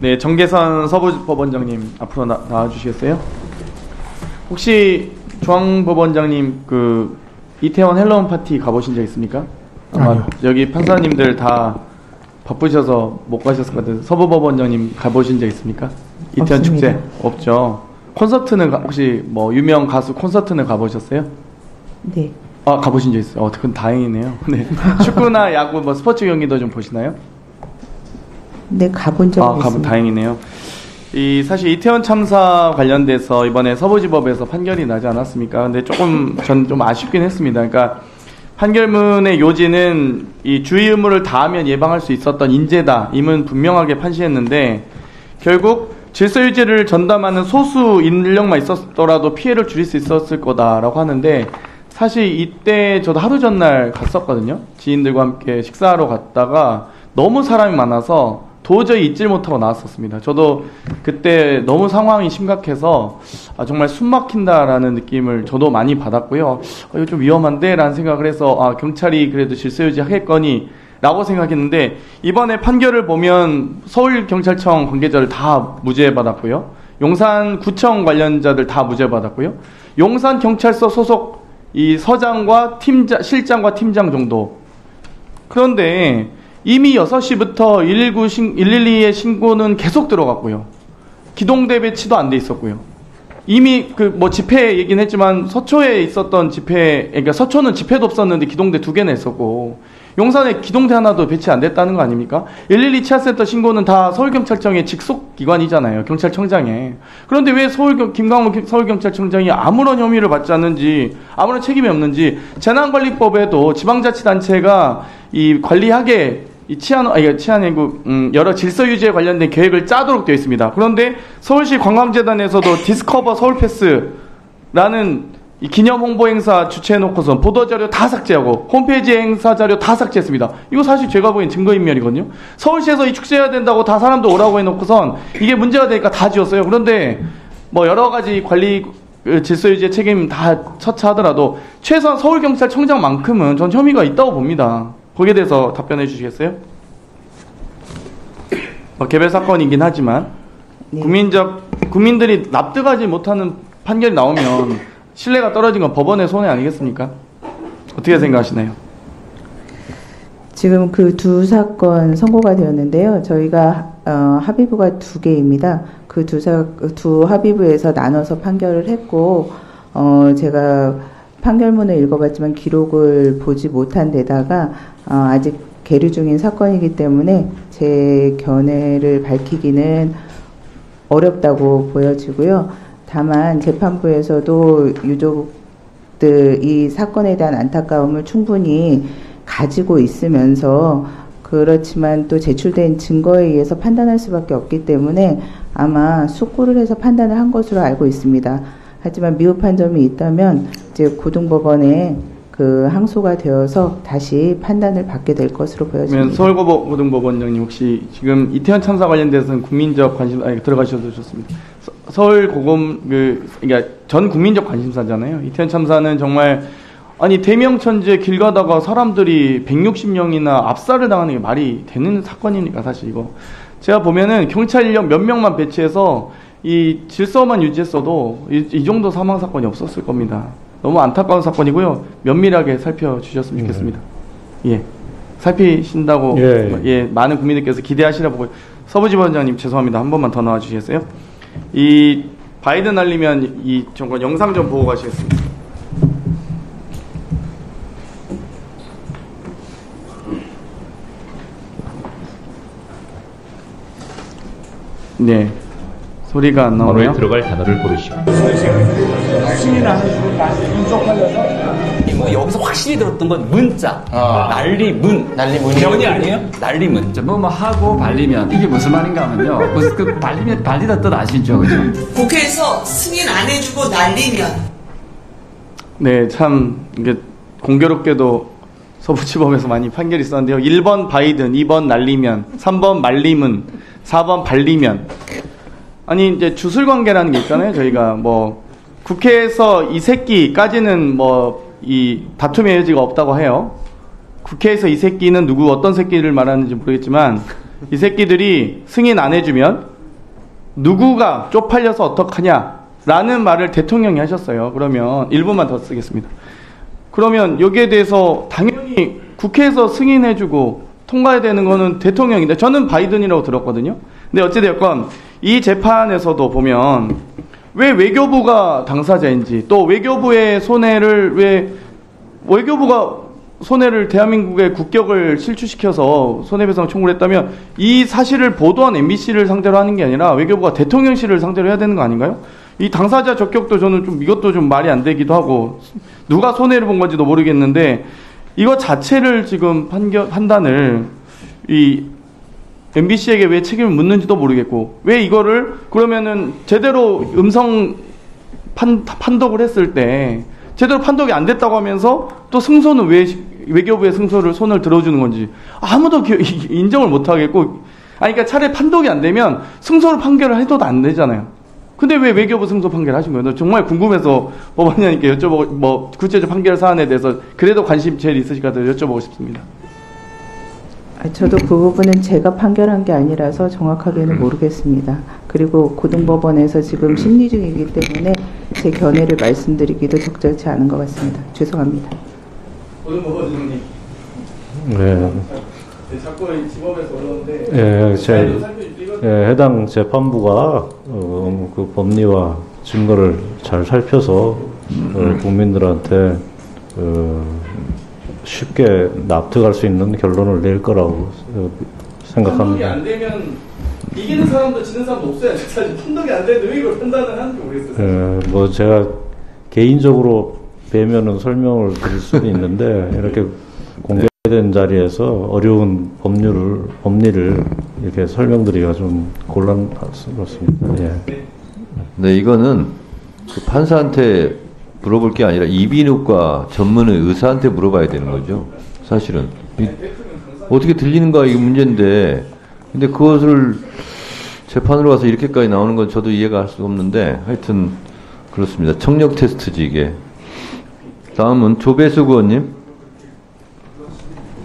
네, 정계선 서부법원장님 앞으로 나와주시겠어요? 혹시 중앙법원장님 그 이태원 헬로운 파티 가보신 적 있습니까? 아마 아니요. 여기 판사님들 다 바쁘셔서 못 가셨을 것 같아요. 서부법원장님 가보신 적 있습니까? 이태원 없습니다. 축제 없죠. 콘서트는 혹시 뭐 유명 가수 콘서트는 가보셨어요? 네. 아, 가보신 적 있어요. 그건 다행이네요. 네. 축구나 야구 뭐 스포츠 경기도 좀 보시나요? 네, 가본 적은 가본 있습니다. 다행이네요. 사실 이태원 참사 관련돼서 이번에 서부지법에서 판결이 나지 않았습니까? 근데 조금 전 좀 아쉽긴 했습니다. 그러니까 판결문의 요지는 이 주의 의무를 다하면 예방할 수 있었던 인재다. 임은 분명하게 판시했는데 결국 질서 유지를 전담하는 소수 인력만 있었더라도 피해를 줄일 수 있었을 거다라고 하는데 사실 이때 저도 하루 전날 갔었거든요. 지인들과 함께 식사하러 갔다가 너무 사람이 많아서 도저히 잊질 못하고 나왔었습니다. 저도 그때 너무 상황이 심각해서 정말 숨 막힌다라는 느낌을 저도 많이 받았고요. 이거 좀 위험한데? 라는 생각을 해서 경찰이 그래도 질서 유지하겠거니 라고 생각했는데 이번에 판결을 보면 서울경찰청 관계자를 다 무죄 받았고요. 용산구청 관련자들 다 무죄 받았고요. 용산경찰서 소속 이 서장과 실장과 팀장 정도. 그런데 이미 6시부터 112의 신고는 계속 들어갔고요. 기동대 배치도 안 돼 있었고요. 이미 집회 얘기는 했지만 서초에 있었던 그러니까 서초는 집회도 없었는데 기동대 2개나 있었고 용산에 기동대 하나도 배치 안 됐다는 거 아닙니까? 112 치아센터 신고는 다 서울경찰청의 직속 기관이잖아요. 경찰청장에. 그런데 왜 김광호 서울경찰청장이 아무런 혐의를 받지 않는지, 아무런 책임이 없는지, 재난관리법에도 지방자치단체가 이 관리하게 여러 질서 유지에 관련된 계획을 짜도록 되어 있습니다. 그런데 서울시 관광재단에서도 디스커버 서울패스라는 이 기념 홍보 행사 주최해놓고선 보도자료 다 삭제하고 홈페이지 행사 자료 다 삭제했습니다. 이거 사실 제가 보기엔 증거인멸이거든요. 서울시에서 이 축제해야 된다고 다 사람도 오라고 해놓고선 이게 문제가 되니까 다 지웠어요. 그런데 뭐 여러 가지 관리 질서 유지의 책임 다 처차하더라도 최소한 서울경찰청장만큼은 전 혐의가 있다고 봅니다. 거기에 대해서 답변해 주시겠어요? 개별 사건이긴 하지만 네. 국민들이 납득하지 못하는 판결이 나오면 신뢰가 떨어진 건 법원의 손해 아니겠습니까? 어떻게 생각하시나요? 지금 그 두 사건 선고가 되었는데요. 저희가 합의부가 2개입니다. 그 두 합의부에서 나눠서 판결을 했고 제가 판결문을 읽어봤지만 기록을 보지 못한 데다가 아직 계류 중인 사건이기 때문에 제 견해를 밝히기는 어렵다고 보여지고요. 다만 재판부에서도 유족들 이 사건에 대한 안타까움을 충분히 가지고 있으면서 그렇지만 또 제출된 증거에 의해서 판단할 수밖에 없기 때문에 아마 숙고를 해서 판단을 한 것으로 알고 있습니다. 하지만 미흡한 점이 있다면 이제 고등법원에 항소가 되어서 다시 판단을 받게 될 것으로 보여집니다. 서울고등법원장님 혹시 지금 이태원 참사 관련돼서는 국민적 관심 들어가셔도 좋습니다. 그러니까 전 국민적 관심사잖아요. 이태원 참사는 정말 대명천지에 길 가다가 사람들이 160명이나 압살을 당하는 게 말이 되는 사건이니까 사실 이거 제가 보면은 경찰 인력 몇 명만 배치해서 이 질서만 유지했어도 이 정도 사망 사건이 없었을 겁니다. 너무 안타까운 사건이고요. 면밀하게 살펴주셨으면 좋겠습니다. 예, 살피신다고 많은 국민들께서 기대하시나 보고 서부지법원장님 죄송합니다. 한 번만 더 나와주시겠어요? 이 바이든 날리면 이 정권 영상 좀 보고 가시겠습니다. 네, 소리가 안 나오네요. 언어에 들어갈 단어를 고르시오. 여기서 확실히 들었던 건 문자, 난리문. 병이 아니에요? 난리문. 뭐 하고 발리면 이게 무슨 말인가 하면요. 발리면 발리다 뜻 아시죠, 그죠? 국회에서 승인 안 해주고 날리면. 네, 참 이게 공교롭게도 서부지법에서 많이 판결이 있었는데요. 1번 바이든, 2번 날리면, 3번 말리문, 4번 발리면. 이제 주술관계라는 게 있잖아요. 저희가 국회에서 이 새끼까지는 이 다툼의 여지가 없다고 해요. 국회에서 이 새끼는 어떤 새끼를 말하는지 모르겠지만 이 새끼들이 승인 안 해주면 누구가 쪽팔려서 어떡하냐라는 말을 대통령이 하셨어요. 그러면 1분만 더 쓰겠습니다. 그러면 여기에 대해서 당연히 국회에서 승인해주고 통과해야 되는 거는 대통령인데 저는 바이든이라고 들었거든요. 근데 어찌되었건 이 재판에서도 보면 왜 외교부가 당사자인지 또 외교부의 손해를 왜 외교부가 손해를 대한민국의 국격을 실추시켜서 손해배상 청구를 했다면 이 사실을 보도한 MBC를 상대로 하는 게 아니라 외교부가 대통령실을 상대로 해야 되는 거 아닌가요? 이 당사자 적격도 저는 좀 이것도 좀 말이 안 되기도 하고 누가 손해를 본 건지도 모르겠는데 이거 자체를 지금 판단을 이 MBC에게 왜 책임을 묻는지도 모르겠고 왜 이거를 그러면은 제대로 음성 판독을 했을 때 제대로 판독이 안 됐다고 하면서 또 승소는 왜 외교부의 승소를 손을 들어주는 건지 아무도 인정을 못 하겠고 그러니까 차라리 판독이 안 되면 승소를 판결을 해도 안 되잖아요. 근데 왜 외교부 승소 판결 하신 거예요? 정말 궁금해서 법원장님께 여쭤보고 뭐 구체적 판결 사안에 대해서 그래도 관심 제일 있으실까 여쭤보고 싶습니다. 저도 그 부분은 제가 판결한 게 아니라서 정확하게는 모르겠습니다. 그리고 고등법원에서 지금 심리 중이기 때문에 제 견해를 말씀드리기도 적절치 않은 것 같습니다. 죄송합니다. 고등법원장님. 네. 자꾸 집업에서 어려운데. 해당 재판부가 그 법리와 증거를 잘 살펴서 국민들한테 쉽게 납득할 수 있는 결론을 낼 거라고 생각합니다. 판독이 안 되면 이기는 사람도 지는 사람도 없어요. 사실 판독이 안 되는데 왜 이걸 판단을 하는지 모르겠어요. 뭐 제가 개인적으로 뵈면은 설명을 드릴 수도 있는데 이렇게 공개된 자리에서 어려운 법리를 이렇게 설명드리기가 좀 곤란스럽습니다. 예. 네, 이거는 그 판사한테 물어볼 게 아니라 이비인후과 전문의 의사한테 물어봐야 되는 거죠. 사실은 어떻게 들리는가 이게 문제인데, 근데 그것을 재판으로 가서 이렇게까지 나오는 건 저도 이해가 할 수 없는데, 하여튼 그렇습니다. 청력 테스트지 이게. 다음은 조배수 의원님.